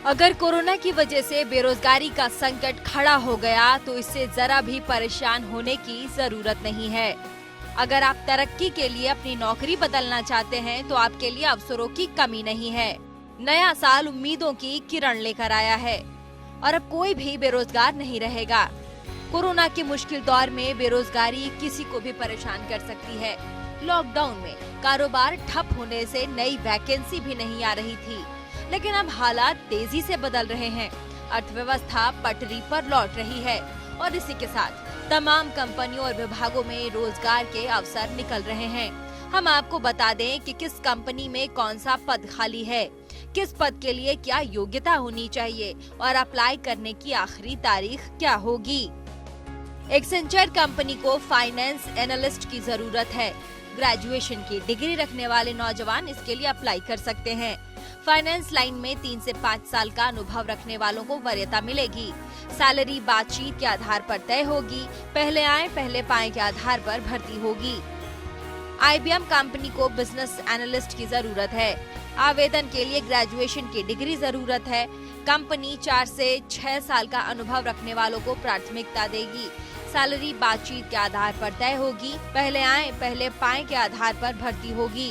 अगर कोरोना की वजह से बेरोजगारी का संकट खड़ा हो गया तो इससे जरा भी परेशान होने की जरूरत नहीं है। अगर आप तरक्की के लिए अपनी नौकरी बदलना चाहते हैं तो आपके लिए अवसरों की कमी नहीं है। नया साल उम्मीदों की किरण लेकर आया है और अब कोई भी बेरोजगार नहीं रहेगा। कोरोना के मुश्किल दौर में बेरोजगारी किसी को भी परेशान कर सकती है। लॉकडाउन में कारोबार ठप होने से नई वैकेंसी भी नहीं आ रही थी, लेकिन अब हालात तेजी से बदल रहे हैं। अर्थव्यवस्था पटरी पर लौट रही है और इसी के साथ तमाम कंपनियों और विभागों में रोजगार के अवसर निकल रहे हैं। हम आपको बता दें कि किस कंपनी में कौन सा पद खाली है, किस पद के लिए क्या योग्यता होनी चाहिए और अप्लाई करने की आखिरी तारीख क्या होगी। एक्सेंचर कंपनी को फाइनेंस एनालिस्ट की जरूरत है। ग्रेजुएशन की डिग्री रखने वाले नौजवान इसके लिए अप्लाई कर सकते हैं। फाइनेंस लाइन में 3 से 5 साल का अनुभव रखने वालों को वरीयता मिलेगी। सैलरी बातचीत के आधार पर तय होगी। पहले आए पहले पाए के आधार पर भर्ती होगी। IBM कंपनी को बिजनेस एनालिस्ट की जरूरत है। आवेदन के लिए ग्रेजुएशन की डिग्री जरूरत है। कंपनी 4 से 6 साल का अनुभव रखने वालों को प्राथमिकता देगी। सैलरी बातचीत के आधार पर तय होगी। पहले आए पहले पाए के आधार पर भर्ती होगी।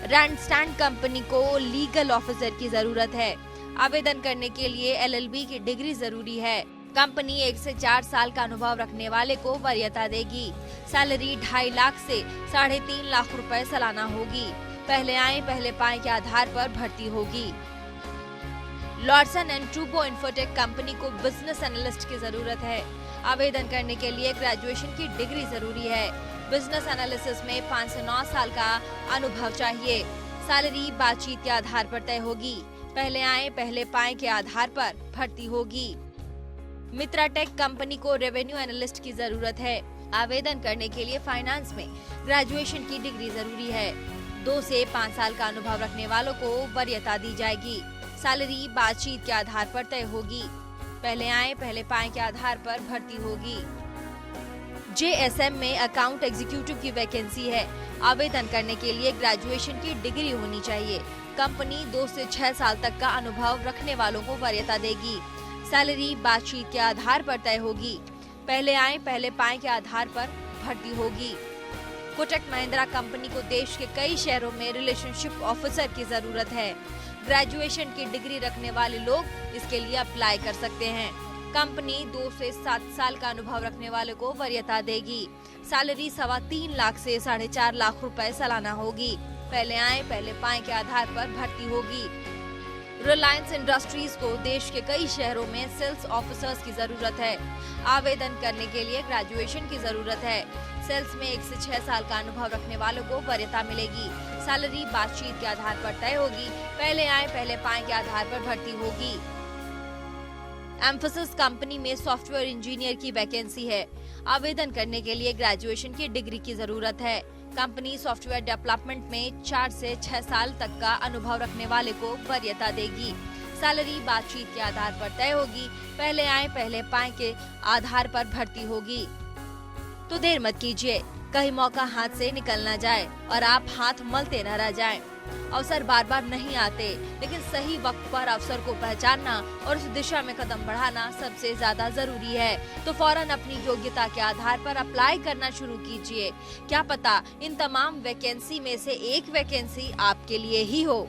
रैंडस्टैंड कंपनी को लीगल ऑफिसर की जरूरत है। आवेदन करने के लिए LLB की डिग्री जरूरी है। कंपनी 1 से 4 साल का अनुभव रखने वाले को वरीयता देगी। सैलरी 2.5 लाख से 3.5 लाख रुपए सालाना होगी। पहले आए पहले पाए के आधार पर भर्ती होगी। Larsen and Toubro infotech company को बिजनेस एनालिस्ट की जरूरत है। आवेदन करने के लिए ग्रेजुएशन की डिग्री जरूरी है। बिजनेस एनालिसिस में 5 से 9 साल का अनुभव चाहिए। सैलरी बातचीत के आधार पर तय होगी। पहले आए पहले पाए के आधार पर भर्ती होगी। मित्रा टेक कंपनी को रेवेन्यू एनालिस्ट की जरूरत है। आवेदन करने के लिए फाइनेंस में ग्रेजुएशन की डिग्री जरूरी है। 2 से 5 साल का अनुभव रखने वालों को वरीयता दी जाएगी। सैलरी बातचीत के आधार पर तय होगी। पहले आए पहले पाए के आधार पर भर्ती होगी। JSM में अकाउंट एग्जीक्यूटिव की वैकेंसी है। आवेदन करने के लिए ग्रेजुएशन की डिग्री होनी चाहिए। कंपनी 2 से 6 साल तक का अनुभव रखने वालों को वरीयता देगी। सैलरी बातचीत के आधार पर तय होगी। पहले आए पहले पाए के आधार पर भर्ती होगी। कोटक महिंद्रा कंपनी को देश के कई शहरों में रिलेशनशिप ऑफिसर की जरूरत है। ग्रेजुएशन की डिग्री रखने वाले लोग इसके लिए अप्लाई कर सकते हैं। कंपनी 2 से 7 साल का अनुभव रखने वाले को वरीयता देगी। सैलरी 3.25 लाख से 4.5 लाख रुपए सालाना होगी। पहले आए पहले पाए के आधार पर भर्ती होगी। रिलायंस इंडस्ट्रीज को देश के कई शहरों में सेल्स ऑफिसर्स की जरूरत है। आवेदन करने के लिए ग्रेजुएशन की जरूरत है। सेल्स में 1 से 6 साल का अनुभव रखने वालों को वरीयता मिलेगी। सैलरी बातचीत के आधार पर तय होगी। पहले आए पहले पाए के आधार पर भर्ती होगी। एम्फेसिस कंपनी में सॉफ्टवेयर इंजीनियर की वैकेंसी है। आवेदन करने के लिए ग्रेजुएशन की डिग्री की जरूरत है। कंपनी सॉफ्टवेयर डेवलपमेंट में 4 से 6 साल तक का अनुभव रखने वाले को वरीयता देगी। सैलरी बातचीत के आधार पर तय होगी। पहले आए पहले पाए के आधार पर भर्ती होगी। तो देर मत कीजिए, कहीं मौका हाथ से निकल ना जाए और आप हाथ मलते न रह जाएं। अवसर बार बार नहीं आते, लेकिन सही वक्त पर अवसर को पहचानना और उस दिशा में कदम बढ़ाना सबसे ज्यादा जरूरी है। तो फौरन अपनी योग्यता के आधार पर अप्लाई करना शुरू कीजिए। क्या पता इन तमाम वैकेंसी में से एक वैकेंसी आपके लिए ही हो।